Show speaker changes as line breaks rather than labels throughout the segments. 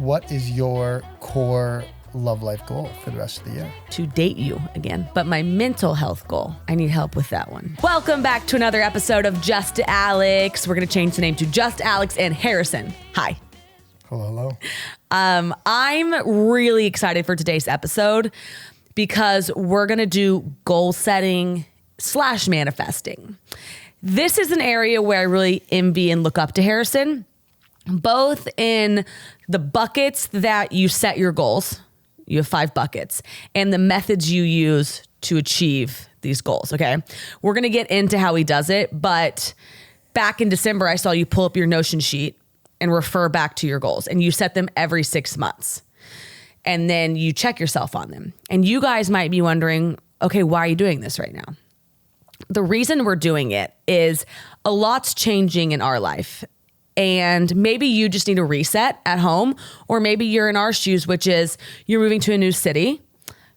what is your core love life goal for the rest of the year?
To date you again. But my mental health goal, I need help with that one. Welcome back to another episode of Just Alex. We're going to change the name to Just Alex and Harrison. Hi.
Hello.
I'm really excited for today's episode because we're going to do goal setting / manifesting. This is an area where I really envy and look up to Harrison, both in the buckets that you set your goals. You have 5 buckets, and the methods you use to achieve these goals. Okay. We're going to get into how he does it, but back in December, I saw you pull up your Notion sheet and refer back to your goals, and you set them every 6 months. And then you check yourself on them. And you guys might be wondering, okay, why are you doing this right now? The reason we're doing it is a lot's changing in our life. And maybe you just need a reset at home, or maybe you're in our shoes, which is you're moving to a new city.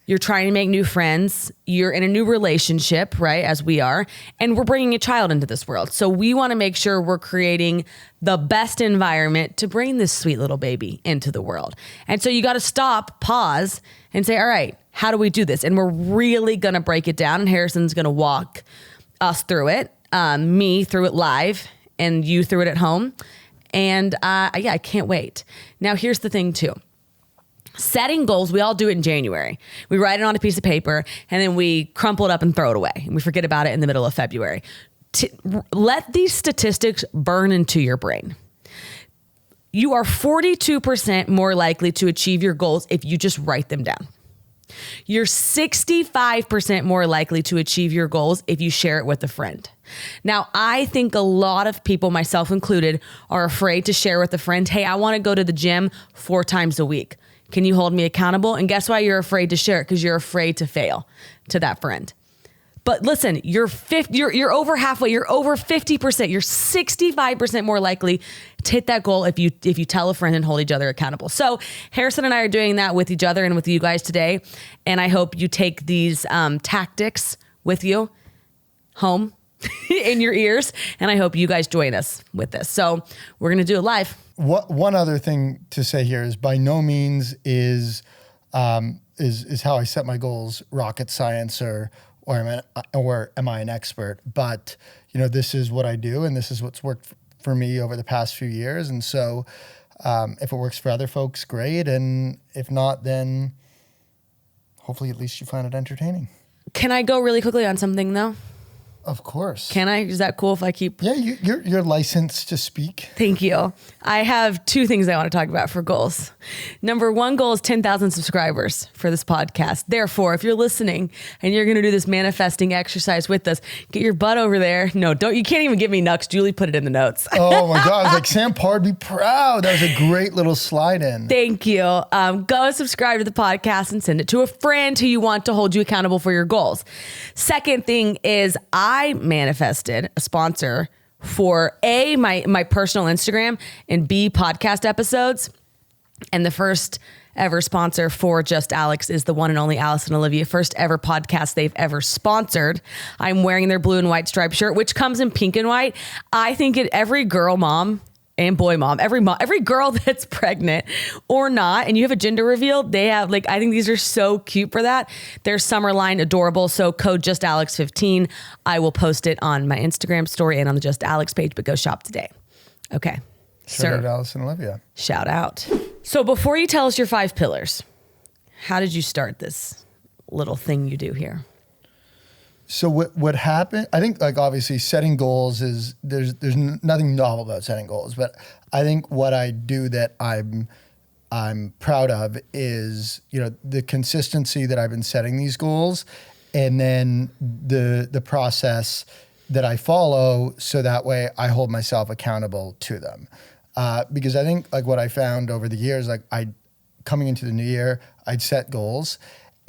You're trying to make new friends. You're in a new relationship, right? As we are. And we're bringing a child into this world. So we want to make sure we're creating the best environment to bring this sweet little baby into the world. And so you got to stop, pause, and say, all right, how do we do this? And we're really going to break it down. And Harrison's going to walk us through it, me through it live, and you through it at home. And I can't wait. Now, here's the thing too. Setting goals, we all do it in January. We write it on a piece of paper and then we crumple it up and throw it away. And we forget about it in the middle of February. Let these statistics burn into your brain. You are 42% more likely to achieve your goals if you just write them down. You're 65% more likely to achieve your goals if you share it with a friend. Now, I think a lot of people, myself included, are afraid to share with a friend, hey, I want to go to the gym 4 times a week. Can you hold me accountable? And guess why you're afraid to share it? Because you're afraid to fail to that friend. But listen, you're over halfway. You're over 50%. You're 65% more likely to hit that goal if you tell a friend and hold each other accountable. So Harrison and I are doing that with each other and with you guys today. And I hope you take these tactics with you home in your ears. And I hope you guys join us with this. So we're going to do it live.
One other thing to say here is by no means is how I set my goals rocket science or am I an expert? But, this is what I do, and this is what's worked for me over the past few years. And so if it works for other folks, great. And if not, then hopefully at least you find it entertaining.
Can I go really quickly on something, though?
Of course.
Can I? Is that cool if I keep?
Yeah, you're licensed to speak.
Thank you. I have 2 things I want to talk about for goals. Number 1 goal is 10,000 subscribers for this podcast. Therefore, if you're listening and you're going to do this manifesting exercise with us, get your butt over there. No, don't. You can't even give me nucks. Julie put it in the notes.
Oh my God. I was like, Sam Parr, be proud. That was a great little slide in.
Thank you. Go subscribe to the podcast and send it to a friend who you want to hold you accountable for your goals. Second thing is I manifested a sponsor for A, my personal Instagram, and B, podcast episodes. And the first ever sponsor for Just Alex is the one and only Alice and Olivia, first ever podcast they've ever sponsored. I'm wearing their blue and white striped shirt, which comes in pink and white. I think every girl mom and boy mom, every girl that's pregnant or not, and you have a gender reveal, they have I think these are so cute for that. Their summer line, adorable. So code JustAlex15. I will post it on my Instagram story and on the Just Alex page, but go shop today. Okay.
Shout out Alice and Olivia.
Shout out. So before you tell us your 5 pillars, how did you start this little thing you do here?
So what happened, I think obviously setting goals is, there's nothing novel about setting goals, but I think what I do that I'm proud of is, the consistency that I've been setting these goals, and then the process that I follow, so that way I hold myself accountable to them. Because I think what I found over the years, coming into the new year, I'd set goals,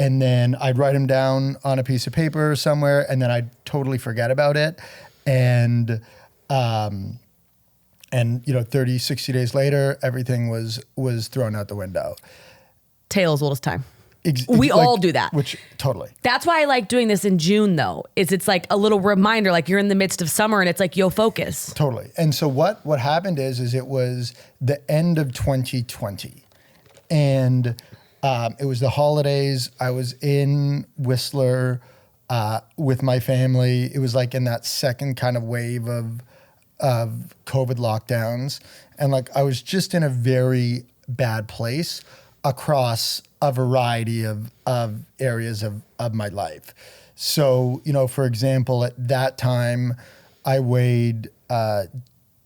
and then I'd write them down on a piece of paper somewhere, and then I'd totally forget about it. And 30, 60 days later, everything was thrown out the window.
Tale as old as time. We all do that.
Which, totally.
That's why I like doing this in June, though, is it's a little reminder, you're in the midst of summer and it's yo, focus.
Totally. And so what happened is it was the end of 2020. And it was the holidays. I was in Whistler with my family. It was like in that second kind of wave of COVID lockdowns. And like I was just in a very bad place across a variety of areas of my life. So, for example, at that time, I weighed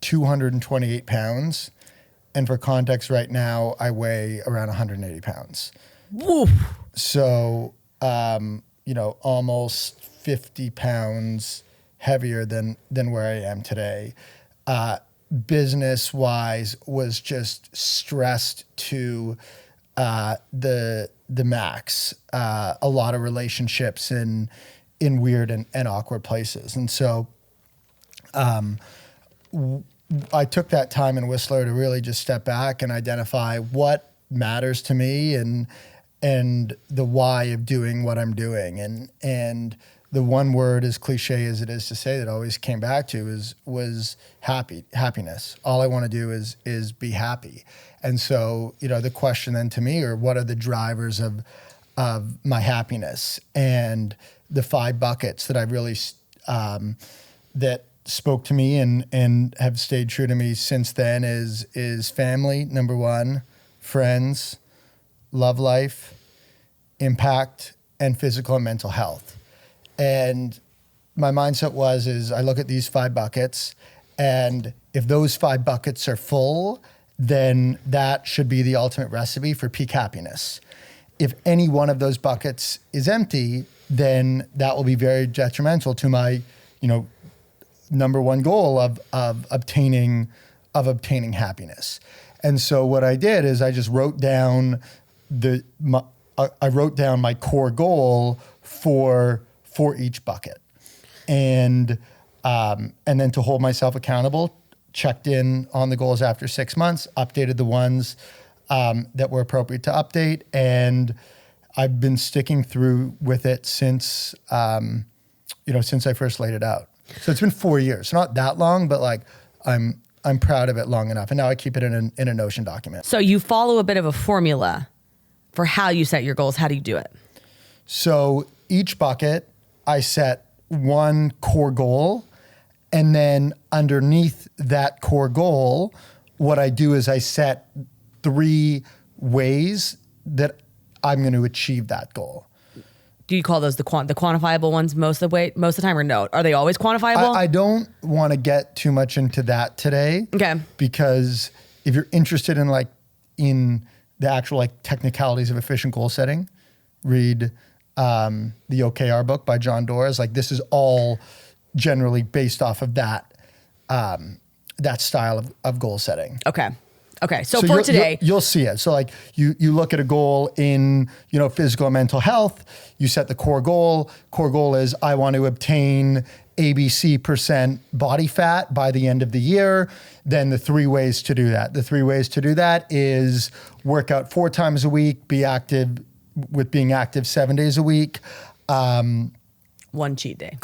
228 pounds. And for context, right now, I weigh around 180 pounds.
Woof.
So, almost 50 pounds heavier than where I am today. Business-wise, was just stressed to the max. A lot of relationships in weird and awkward places. And so I took that time in Whistler to really just step back and identify what matters to me and the why of doing what I'm doing. And the one word, as cliche as it is to say, that always came back to was happiness. All I want to do is be happy. And so, the question then to me are, what are the drivers of my happiness? And the 5 buckets that I've really that spoke to me and have stayed true to me since then is family, number 1, friends, love life, impact, and physical and mental health. And my mindset is I look at these 5 buckets, and if those 5 buckets are full, then that should be the ultimate recipe for peak happiness. If any one of those buckets is empty, then that will be very detrimental to my, number 1 goal of obtaining happiness. And so what I did is I just wrote down my core goal for each bucket, and then to hold myself accountable, checked in on the goals after 6 months, updated the ones that were appropriate to update, and I've been sticking through with it since since I first laid it out. So it's been 4 years, so not that long, but like I'm proud of it long enough, and now I keep it in a Notion document.
So you follow a bit of a formula for how you set your goals. How do you do it?
So each bucket, I set one core goal, and then underneath that core goal, what I do is I set 3 ways that I'm going to achieve that goal.
Do you call those the quantifiable ones most of the time, or no? Are they always quantifiable?
I don't want to get too much into that today.
Okay.
Because if you're interested in the actual technicalities of efficient goal setting, read the OKR book by John Doerr. This is all generally based off of that style of goal setting.
Okay. So for today,
you'll see it. So you look at a goal in, physical and mental health, you set the core goal. Core goal is I want to obtain ABC% body fat by the end of the year. Then the 3 ways to do that. The 3 ways to do that is work out 4 times a week, be active with being active 7 days a week.
1 cheat day.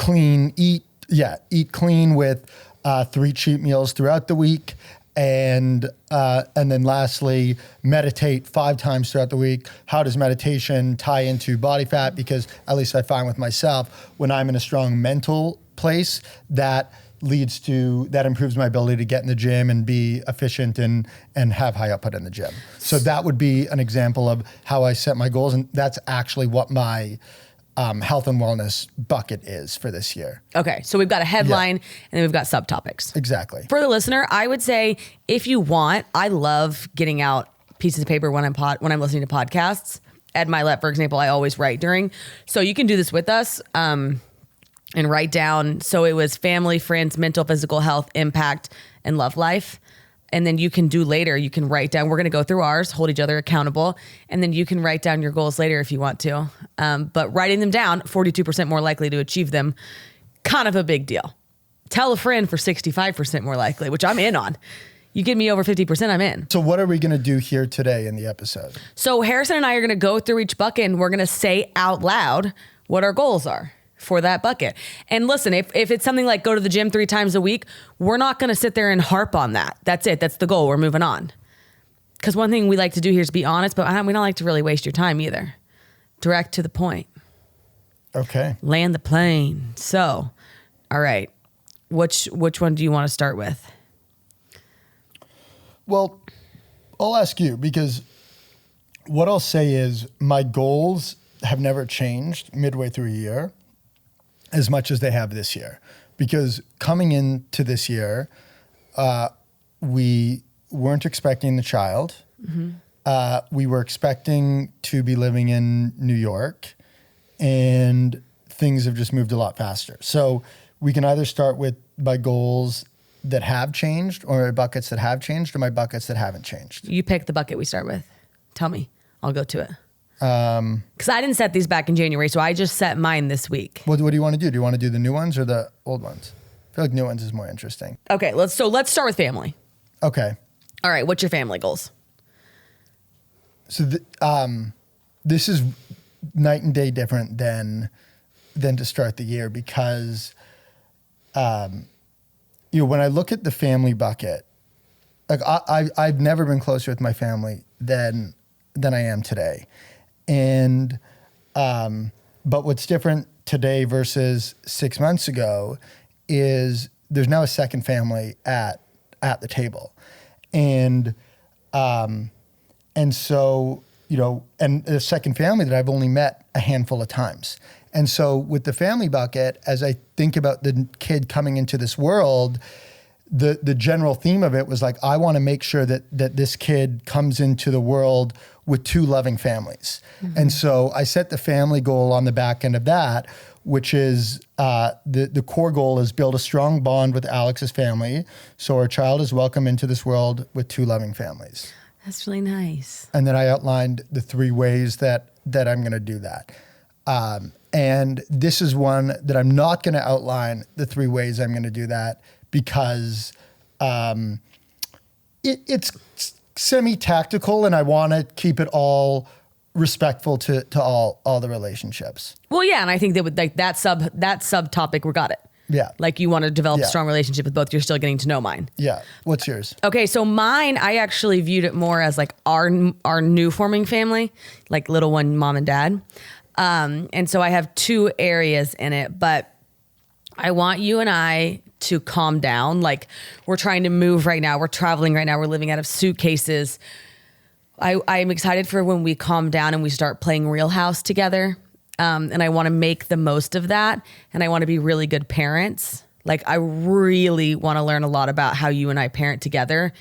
Eat clean with 3 cheat meals throughout the week. And then lastly, meditate 5 times throughout the week. How does meditation tie into body fat? Because at least I find with myself, when I'm in a strong mental place, that improves my ability to get in the gym and be efficient and have high output in the gym. So that would be an example of how I set my goals. And that's actually what my health and wellness bucket is for this year.
Okay, so we've got a headline and then we've got subtopics.
Exactly.
For the listener, I would say if you want, I love getting out pieces of paper when I'm listening to podcasts. Ed Milet, for example, I always write during. So you can do this with us and write down. So it was family, friends, mental, physical health, impact, and love life. And then you can do later, you can write down, we're going to go through ours, hold each other accountable. And then you can write down your goals later if you want to. But writing them down, 42% more likely to achieve them, kind of a big deal. Tell a friend for 65% more likely, which I'm in on. You give me over 50%, I'm in.
So what are we going to do here today in the episode?
So Harrison and I are going to go through each bucket and we're going to say out loud what our goals are for that bucket. And listen, if it's something like go to the gym 3 times a week, we're not going to sit there and harp on that. That's it. That's the goal. We're moving on. Because one thing we like to do here is be honest, but we don't like to really waste your time either. Direct to the point.
Okay.
Land the plane. So, all right. Which one do you want to start with?
Well, I'll ask you, because what I'll say is my goals have never changed midway through a year as much as they have this year. Because coming into this year, we weren't expecting the child. We were expecting to be living in New York, and things have just moved a lot faster. So we can either start with my goals that have changed, or my buckets that have changed, or my buckets that haven't changed.
You pick the bucket we start with. Tell me. I'll go to it. Because I didn't set these back in January, so I just set mine this week.
What do you want to do? Do you want to do the new ones or the old ones? I feel like new ones is more interesting.
Okay, let's start with family.
Okay.
All right, what's your family goals?
So this is night and day different than to start the year, because when I look at the family bucket, like I've never been closer with my family than I am today. And but what's different today versus 6 months ago is there's now a second family at the table. And so, and a second family that I've only met a handful of times. And so with the family bucket, as I think about the kid coming into this world, the general theme of it was like, I want to make sure that this kid comes into the world with two loving families. And so I set the family goal on the back end of that, which is the core goal is build a strong bond with Alex's family, so our child is welcome into this world with two loving families.
That's really nice.
And then I outlined the 3 ways that I'm going to do that. And this is one that I'm not going to outline the 3 ways I'm going to do that, because it's semi-tactical, and I want to keep it all respectful to all the relationships.
Well, yeah, and I think that with like that subtopic, we got it.
Yeah.
Like you want to develop
Yeah.
a strong relationship with both. You're still getting to know mine.
Yeah. What's yours?
Okay, so mine, I actually viewed it more as like our new forming family, like little one, mom and dad. And so I have 2 areas in it, but I want you and I to calm down. Like we're trying to move right now. We're traveling right now. We're living out of suitcases. I'm excited for when we calm down and we start playing Real House together. And I want to make the most of that. And I want to be really good parents. Like I really want to learn a lot about how you and I parent together.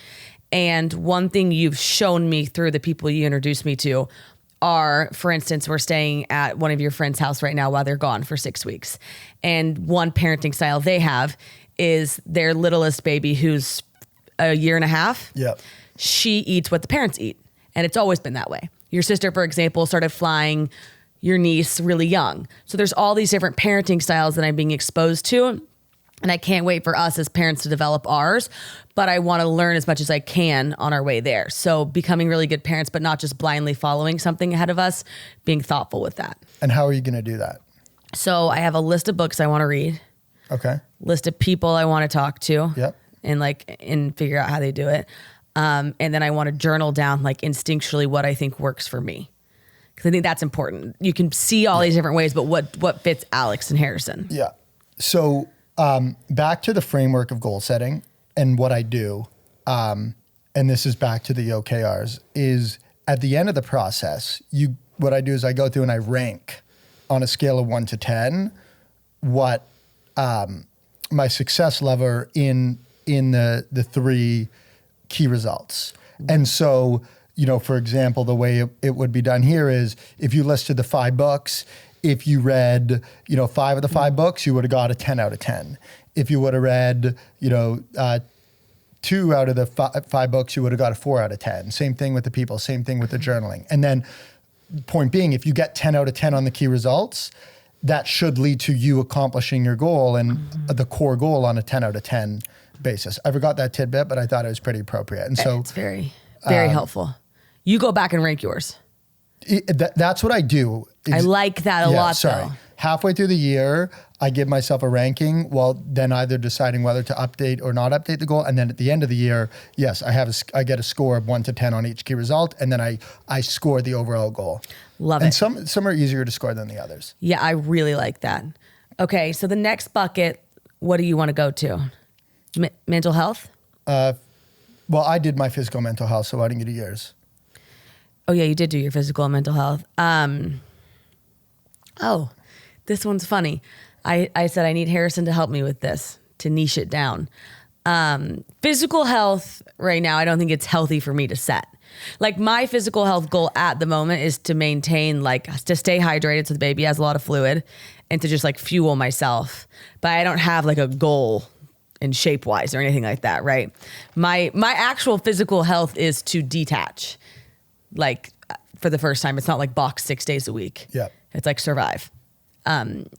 And one thing you've shown me through the people you introduced me to are, for instance, we're staying at one of your friends' house right now while they're gone for 6 weeks. And one parenting style they have is their littlest baby, who's a year and a half.
Yep.
She eats what the parents eat. And it's always been that way. Your sister, for example, started flying your niece really young. So there's all these different parenting styles that I'm being exposed to. And I can't wait for us as parents to develop ours, but I want to learn as much as I can on our way there. So becoming really good parents, but not just blindly following something ahead of us, being thoughtful with that.
And how are you going to do that?
So I have a list of books I want to read,
Okay.
list of people I want to talk to,
Yep.
and figure out how they do it. And then I want to journal down like instinctually what I think works for me. Because I think that's important. You can see all these different ways, but what fits Alex and Harrison?
Yeah. So back to the framework of goal setting and what I do, and this is back to the OKRs, is at the end of the process, what I do is I go through and I rank on a scale of 1 to 10 what my success level in the 3 key results. And so, for example, the way it would be done here is if you listed the 5 books, if you read, 5 of the 5 books, you would have got a 10 out of 10. If you would have read, 2 out of the 5 books, you would have got a 4 out of 10. Same thing with the people, same thing with the journaling. And then point being, if you get 10 out of 10 on the key results, that should lead to you accomplishing your goal and the core goal on a 10 out of 10 basis. I forgot that tidbit, but I thought it was pretty appropriate. And so
It's very, very helpful. You go back and rank yours.
That's what I do.
I like that a lot,
sorry.
though.
Halfway through the year, I give myself a ranking while then either deciding whether to update or not update the goal. And then at the end of the year, yes, I get a score of 1 to 10 on each key result. And then I score the overall goal.
Love
and
it.
Some are easier to score than the others.
Yeah, I really like that. Okay, so the next bucket, what do you want to go to? Mental health?
Well, I did my physical mental health, so I didn't get yours.
Oh yeah, you did do your physical and mental health. Oh, this one's funny. I said I need Harrison to help me with this, to niche it down. Physical health right now, I don't think it's healthy for me to set. Like my physical health goal at the moment is to maintain, like to stay hydrated so the baby has a lot of fluid and to just like fuel myself. But I don't have like a goal in shape wise or anything like that, right? My actual physical health is to detach. Like for the first time, it's not like box 6 days a week.
Yeah.
It's like survive and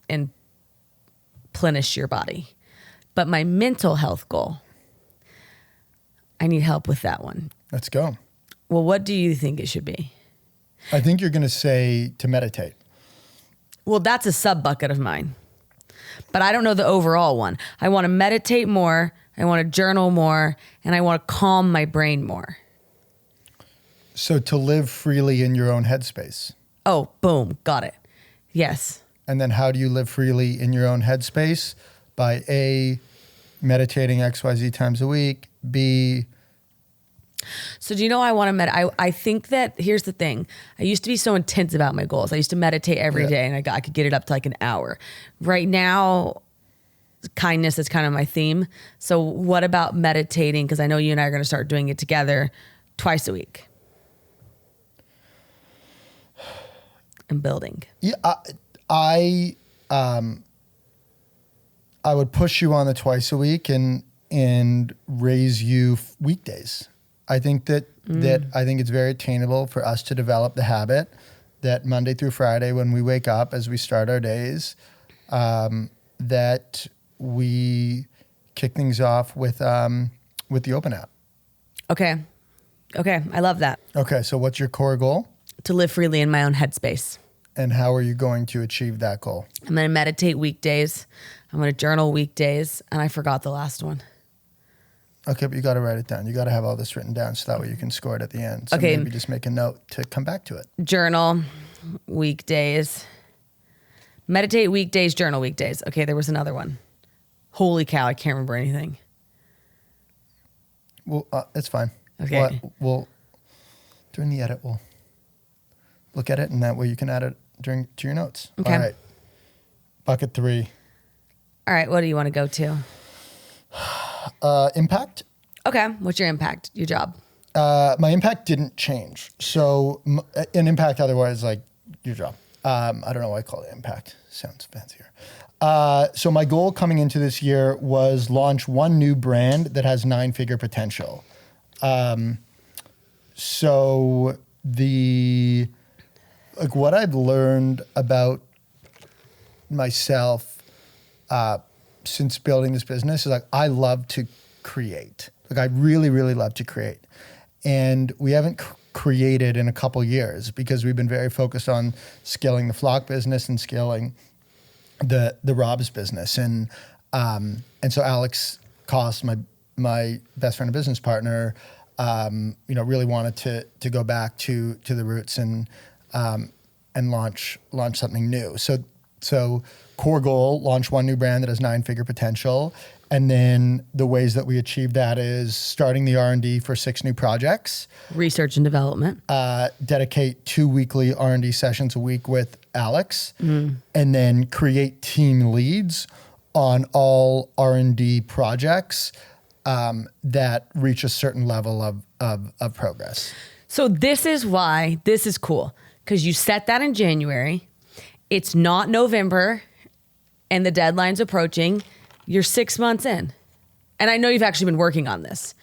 plenish your body. But my mental health goal, I need help with that one.
Let's go.
Well, what do you think it should be?
I think you're going to say to meditate.
Well, that's a sub bucket of mine, but I don't know the overall one. I want to meditate more. I want to journal more, and I want to calm my brain more.
So to live freely in your own headspace.
Oh, boom. Got it. Yes.
And then how do you live freely in your own headspace? By A, meditating XYZ times a week. B.
So do you know I want to meditate? I think that here's the thing. I used to be so intense about my goals. I used to meditate every day and I could get it up to like an hour. Right now, kindness is kind of my theme. So what about meditating? Because I know you and I are going to start doing it together twice a week. And building.
Yeah, I would push you on the twice a week and raise you weekdays. I think that I think it's very attainable for us to develop the habit that Monday through Friday when we wake up as we start our days, that we kick things off with the Open app.
Okay. I love that.
Okay, so what's your core goal?
To live freely in my own headspace.
And how are you going to achieve that goal?
I'm going to meditate weekdays. I'm going to journal weekdays. And I forgot the last one.
Okay, but you got to write it down. You got to have all this written down so that way you can score it at the end. So
okay.
Maybe just make a note to come back to it.
Journal weekdays. Meditate weekdays, journal weekdays. Okay, there was another one. Holy cow, I can't remember anything.
Well, it's fine.
Okay.
We'll during the edit, we'll look at it, and that way you can add it to your notes.
Okay.
All right. Bucket 3.
All right, what do you want to go to?
Impact.
Okay, what's your impact, your job?
My impact didn't change. So an impact otherwise like your job. I don't know why I call it impact. Sounds fancier. So my goal coming into this year was launch one new brand that has 9-figure potential. So what I've learned about myself since building this business is like I love to create. Like I really, really love to create. And we haven't created in a couple years because we've been very focused on scaling the Flock business and scaling the Rob's business. And so Alex Cost, my best friend and business partner, really wanted to go back to the roots and launch something new. So core goal, launch one new brand that has 9-figure potential. And then the ways that we achieve that is starting the R&D for 6 new projects.
Research and development.
Dedicate 2 weekly R&D sessions a week with Alex. And then create team leads on all R&D projects that reach a certain level of progress.
So this is why this is cool. Because you set that in January. It's not November and the deadline's approaching. You're 6 months in. And I know you've actually been working on this,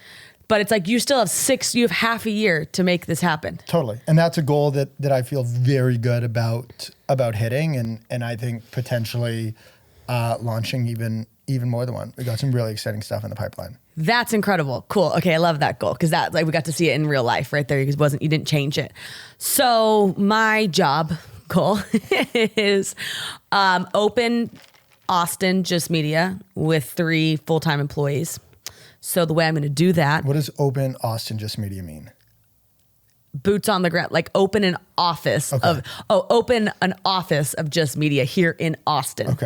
but it's like you still have you have half a year to make this happen.
Totally. And that's a goal that I feel very good about hitting and I think potentially launching even more than one. We got some really exciting stuff in the pipeline.
That's incredible. Cool. Okay, I love that goal because that we got to see it in real life right there because you didn't change it. So my job goal is open Austin Just Media with 3 full-time employees. So the way I'm going to do that,
What does open Austin Just Media mean?
boots on the ground, like open an office open an office of Just Media here in Austin.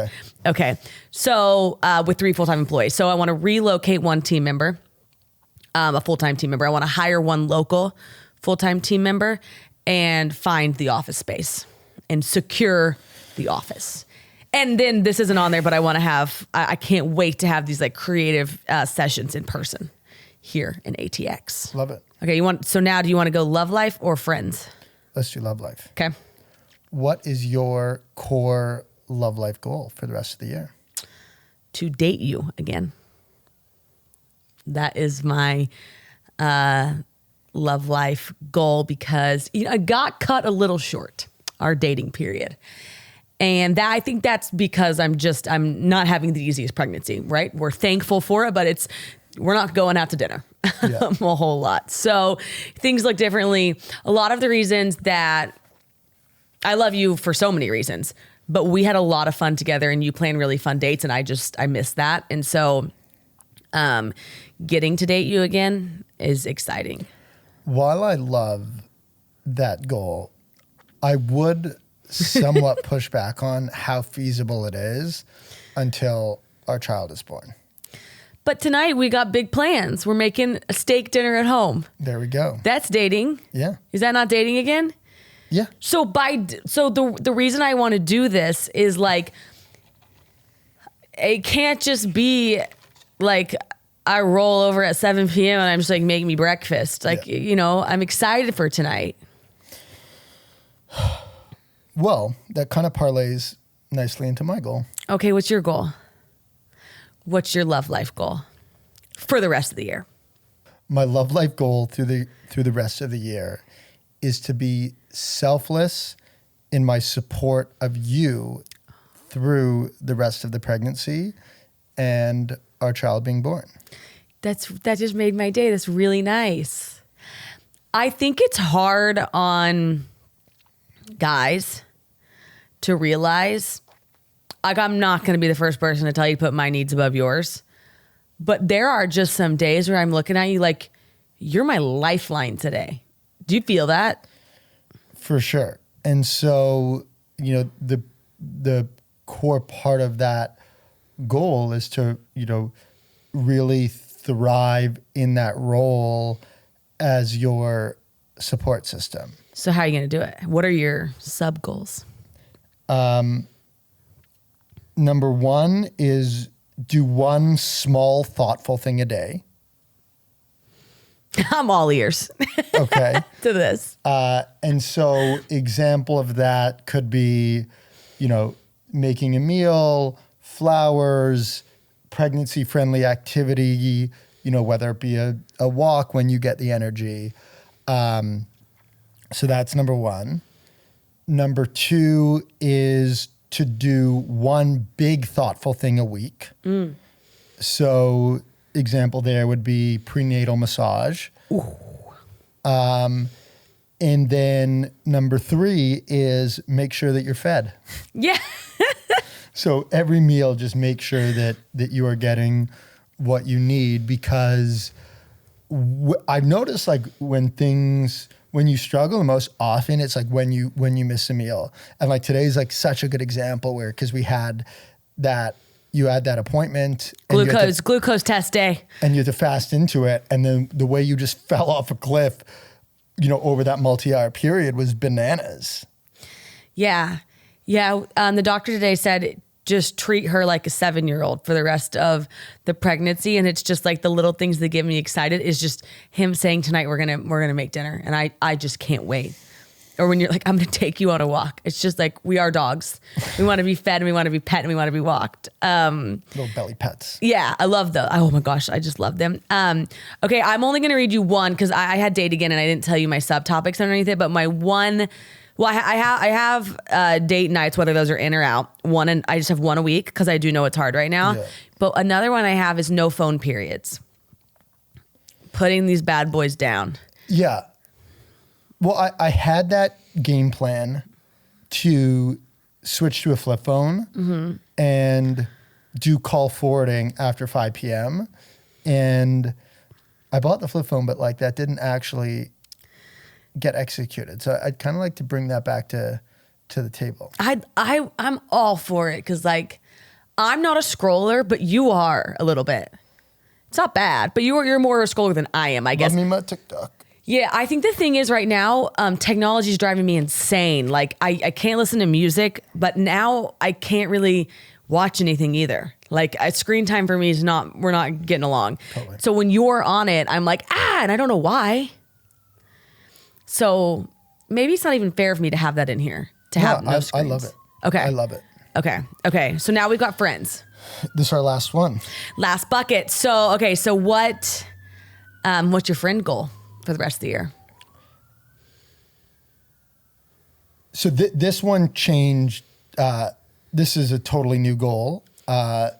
Okay. So with 3 full-time employees. So I want to relocate 1 team member, a full-time team member. I want to hire 1 local full-time team member and find the office space and secure the office. And then this isn't on there, but I want to have, I can't wait to have these like creative sessions in person here in ATX.
Love it.
Okay, so now do you want to go love life or friends?
Let's do love life.
Okay.
What is your core love life goal for the rest of the year?
To date you again. That is my love life goal because I got cut a little short, our dating period. And I think that's because I'm not having the easiest pregnancy, right? We're thankful for it, but we're not going out to dinner a whole lot. So things look differently. A lot of the reasons that I love you for so many reasons, but we had a lot of fun together and you plan really fun dates and I miss that. And so getting to date you again is exciting.
While I love that goal, I would somewhat push back on how feasible it is until our child is born.
But tonight we got big plans. We're making a steak dinner at home.
There we go.
That's dating.
Yeah.
Is that not dating again?
Yeah.
So the reason I want to do this is like, it can't just be like I roll over at 7 p.m. and I'm just like, make me breakfast. Like, I'm excited for tonight.
Well, that kind of parlays nicely into my goal.
Okay, what's your goal? What's your love life goal for the rest of the year?
My love life goal through the rest of the year is to be selfless in my support of you through the rest of the pregnancy and our child being born.
That just made my day. That's really nice. I think it's hard on guys to realize, like, I'm not going to be the first person to tell you to put my needs above yours. But there are just some days where I'm looking at you like, you're my lifeline today. Do you feel that?
For sure. And so, the core part of that goal is to, really thrive in that role as your support system.
So how are you going to do it? What are your sub goals?
Number 1 is do 1 small, thoughtful thing a day.
I'm all ears.
Okay.
To this.
And so example of that could be, making a meal, flowers, pregnancy-friendly activity, whether it be a walk when you get the energy. So that's number 1. Number 2 is to do 1 big thoughtful thing a week. So example there would be prenatal massage.
Ooh.
And then number 3 is make sure that you're fed.
Yeah.
So every meal, just make sure that you are getting what you need, because I've noticed like when you struggle the most often, it's like when you miss a meal. And like today's like such a good example where, because we had that, you had that appointment.
Glucose test day.
And you had to fast into it. And then the way you just fell off a cliff, over that multi-hour period was bananas.
Yeah. Yeah. The doctor today said, just treat her like a 7-year-old for the rest of the pregnancy. And it's just like the little things that get me excited is just him saying tonight, we're going to make dinner. And I just can't wait. Or when you're like, I'm going to take you on a walk. It's just like, we are dogs. We want to be fed and we want to be pet and we want to be walked.
Little belly pets.
Yeah. I love those. Oh my gosh. I just love them. Okay. I'm only going to read you one, cause I had date again and I didn't tell you my subtopics underneath it, but my one, well, I have date nights, whether those are in or out. And I just have 1 a week because I do know it's hard right now. Yeah. But another one I have is no phone periods. Putting these bad boys down.
Yeah. Well, I had that game plan to switch to a flip phone. Mm-hmm. and do call forwarding after 5 p.m. And I bought the flip phone, but like that didn't actually get executed. So I'd kind of like to bring that back to the table.
I'm all for it because like I'm not a scroller, but you are a little bit. It's not bad, but you're more a scroller than I am, I guess.
Love me my TikTok.
Yeah, I think the thing is right now, technology is driving me insane. Like I can't listen to music, but now I can't really watch anything either. Like screen time for me is we're not getting along.
Totally.
So when you're on it, I'm like, and I don't know why. So maybe it's not even fair for me to have that in here, to have no screens.
I love it.
Okay.
I love it.
Okay. So now we've got friends.
This is our last one.
Last bucket. So, okay. So what's your friend goal for the rest of the year?
So this one changed. This is a totally new goal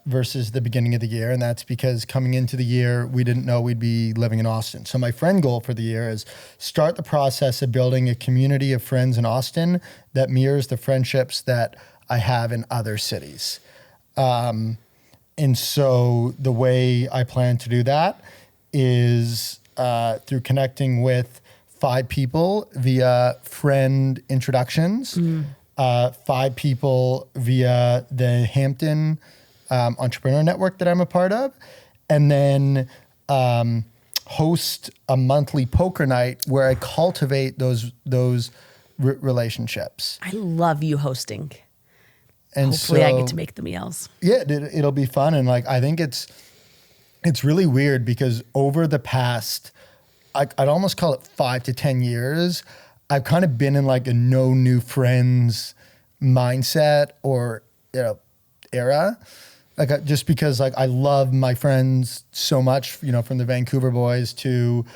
versus the beginning of the year. And that's because coming into the year, we didn't know we'd be living in Austin. So my friend goal for the year is start the process of building a community of friends in Austin that mirrors the friendships that I have in other cities. And so the way I plan to do that is through connecting with 5 people via friend introductions, 5 people via the Hampton Entrepreneur Network that I'm a part of, and then host a monthly poker night where I cultivate those relationships.
I love you hosting.
And
hopefully
so,
I get to make the meals.
Yeah, it'll be fun. And like, I think it's really weird because over the past, I'd almost call it 5 to 10 years, I've kind of been in like a no new friends mindset or, era. Like just because like I love my friends so much, from the Vancouver boys to,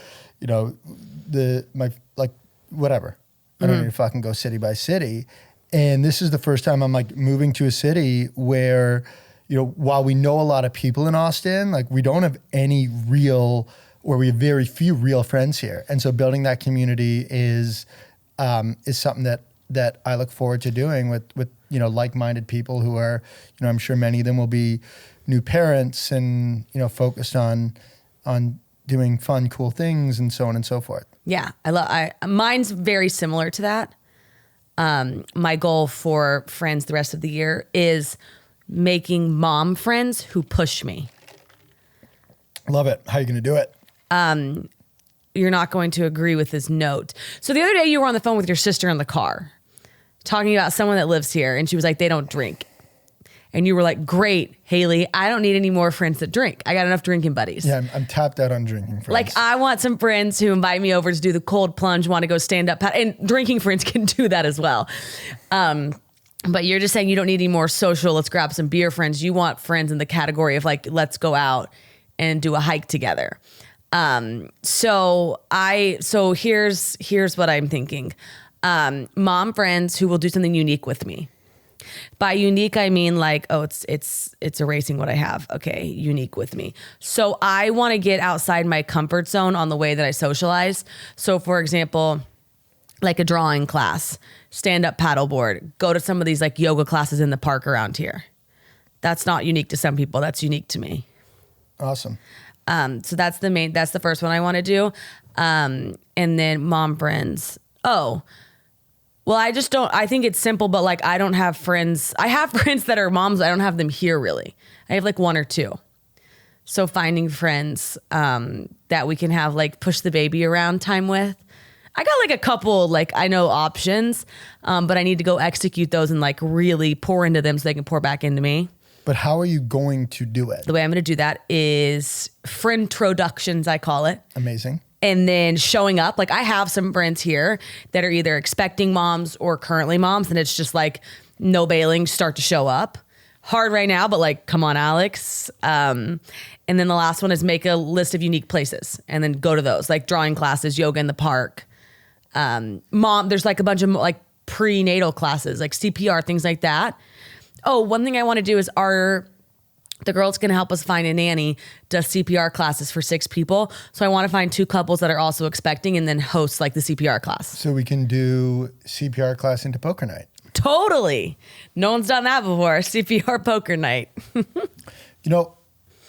whatever. I don't need to fucking go city by city. And this is the first time I'm like moving to a city where, while we know a lot of people in Austin, like we don't have any real, or we have very few real friends here. And so building that community is something that I look forward to doing with like-minded people who are, I'm sure many of them will be new parents and, focused on doing fun, cool things and so on and so forth.
Yeah. Mine's very similar to that. My goal for friends the rest of the year is making mom friends who push me.
Love it. How are you going to do it?
You're not going to agree with this note. So the other day you were on the phone with your sister in the car talking about someone that lives here and she was like, they don't drink. And you were like, great, Haley, I don't need any more friends that drink. I got enough drinking buddies.
Yeah, I'm tapped out on drinking friends.
Like I want some friends who invite me over to do the cold plunge, want to go stand up. And drinking friends can do that as well. But you're just saying you don't need any more social, let's grab some beer friends. You want friends in the category of like, let's go out and do a hike together. So here's what I'm thinking. Mom friends who will do something unique with me. By unique, I mean like, oh, it's erasing what I have. Okay, unique with me. So I want to get outside my comfort zone on the way that I socialize. So for example, like a drawing class, stand-up paddleboard, go to some of these like yoga classes in the park around here. That's not unique to some people. That's unique to me.
Awesome.
So that's the first one I want to do. And then mom friends. Oh, well, I think it's simple, but like, I don't have friends. I have friends that are moms. I don't have them here really. I have like 1 or 2. So finding friends, that we can have like push the baby around time with. I got like a couple, like I know options, but I need to go execute those and like really pour into them so they can pour back into me.
But how are you going to do it?
The way I'm going to do that is friend introductions, I call it.
Amazing.
And then showing up. Like I have some friends here that are either expecting moms or currently moms. And it's just like no bailing, start to show up. Hard right now, but like, come on, Alex. And then the last one is make a list of unique places and then go to those, like drawing classes, yoga in the park. There's like a bunch of like prenatal classes, like CPR, things like that. Oh, one thing I want to do is the girl's going to help us find a nanny, does CPR classes for 6 people. So I want to find 2 couples that are also expecting and then host like the CPR class.
So we can do CPR class into poker night.
Totally. No one's done that before. CPR poker night.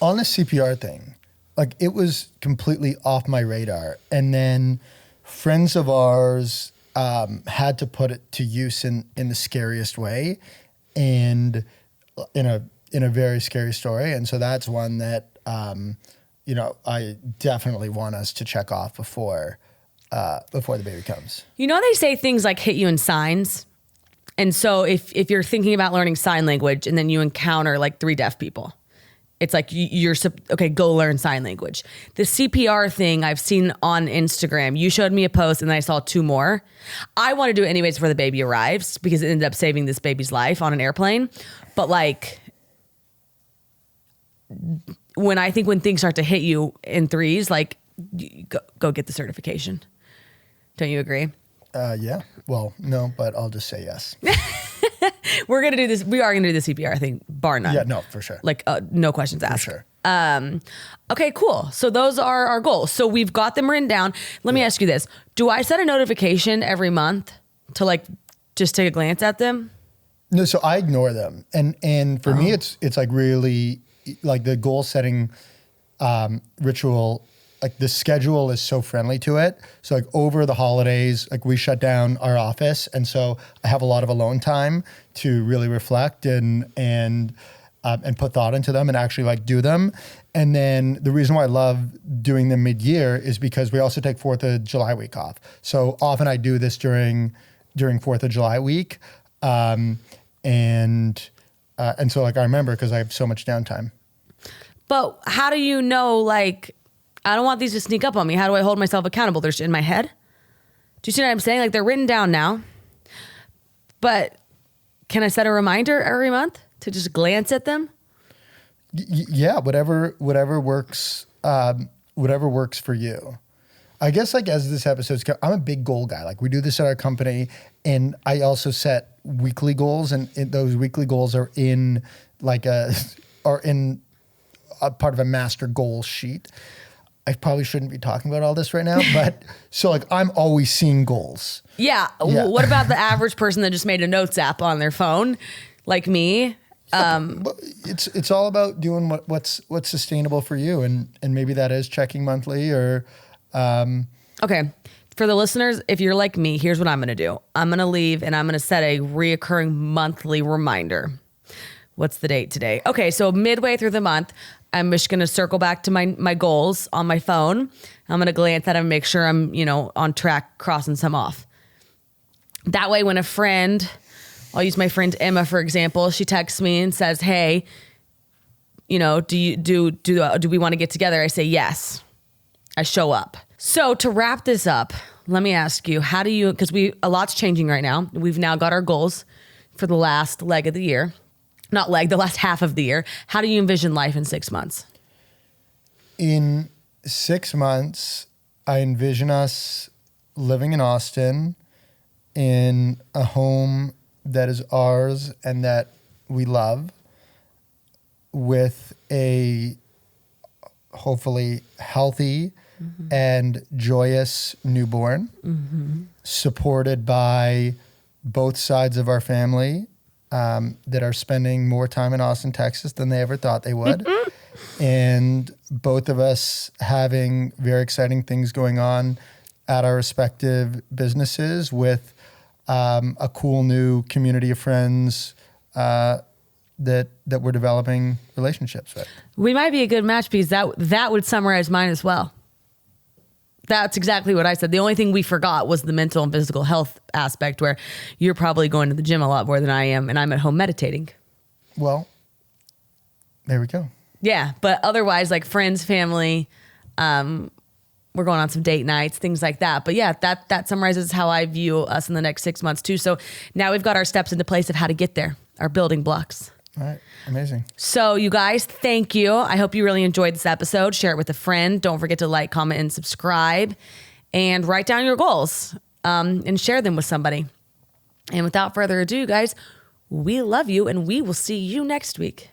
On the CPR thing, like it was completely off my radar. And then friends of ours had to put it to use in the scariest way and in a very scary story. And so that's one that, I definitely want us to check off before the baby comes.
They say things like hit you in signs. And so if you're thinking about learning sign language and then you encounter like 3 deaf people, it's like okay, go learn sign language. The CPR thing I've seen on Instagram. You showed me a post and then I saw 2 more. I want to do it anyways before the baby arrives because it ended up saving this baby's life on an airplane. But like when things start to hit you in 3s, like go get the certification. Don't you agree?
Yeah. Well, no, but I'll just say yes.
We're going to do this. We are going to do the CPR thing, bar none.
Yeah, no, for sure.
Like no questions asked.
For sure.
Okay, cool. So those are our goals. So we've got them written down. Let me ask you this. Do I set a notification every month to like just take a glance at them?
No, so I ignore them. And for me, it's like really like the goal setting ritual. Like the schedule is so friendly to it. So like over the holidays, like we shut down our office. And so I have a lot of alone time to really reflect and put thought into them and actually like do them. And then the reason why I love doing them mid-year is because we also take 4th of July week off. So often I do this during 4th of July week. And so like I remember because I have so much downtime.
But how do you know, like, I don't want these to sneak up on me. How do I hold myself accountable? They're in my head. Do you see what I'm saying? Like they're written down now, but can I set a reminder every month to just glance at them?
Yeah, whatever works. Whatever works for you. I guess like as this episode's I'm a big goal guy. Like we do this at our company, and I also set weekly goals, and those weekly goals are in a part of a master goal sheet. I probably shouldn't be talking about all this right now, but so like I'm always seeing goals.
Yeah. What about the average person that just made a notes app on their phone, like me?
It's all about doing what's sustainable for you, and maybe that is checking monthly or.
Okay. For the listeners, if you're like me, here's what I'm going to do. I'm going to leave and I'm going to set a reoccurring monthly reminder. What's the date today? Okay, so midway through the month, I'm just going to circle back to my goals on my phone. I'm going to glance at them and make sure I'm, on track, crossing some off. That way, when a friend, I'll use my friend Emma, for example, she texts me and says, hey, do we want to get together? I say, yes. I show up. So to wrap this up, let me ask you, because a lot's changing right now. We've now got our goals for the last leg of the year. The last half of the year. How do you envision life in 6 months?
In 6 months, I envision us living in Austin in a home that is ours and that we love, with a hopefully healthy and joyous newborn, supported by both sides of our family that are spending more time in Austin, Texas than they ever thought they would. And both of us having very exciting things going on at our respective businesses with a cool new community of friends that we're developing relationships with. We
might be a good match because that would summarize mine as well. That's exactly what I said. The only thing we forgot was the mental and physical health aspect, where you're probably going to the gym a lot more than I am, and I'm at home meditating.
Well, there we go.
Yeah, but otherwise, like friends, family, we're going on some date nights, things like that. But yeah, that summarizes how I view us in the next 6 months too. So now we've got our steps into place of how to get there, our building blocks.
All right. Amazing.
So you guys, thank you. I hope you really enjoyed this episode. Share it with a friend. Don't forget to like, comment, and subscribe. And write down your goals and share them with somebody. And without further ado, guys, we love you and we will see you next week.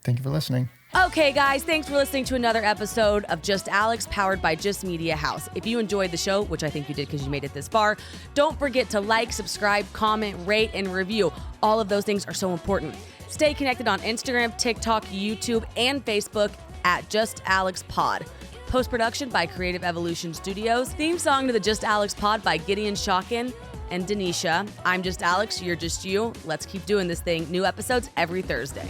Thank you for listening.
Okay, guys, thanks for listening to another episode of Just Alex, powered by Just Media House. If you enjoyed the show, which I think you did because you made it this far, don't forget to like, subscribe, comment, rate, and review. All of those things are so important. Stay connected on Instagram, TikTok, YouTube, and Facebook at Just Alex Pod. Post-production by Creative Evolution Studios. Theme song to the Just Alex Pod by Gideon Shawkin and Denisha. I'm Just Alex, you're just you. Let's keep doing this thing. New episodes every Thursday.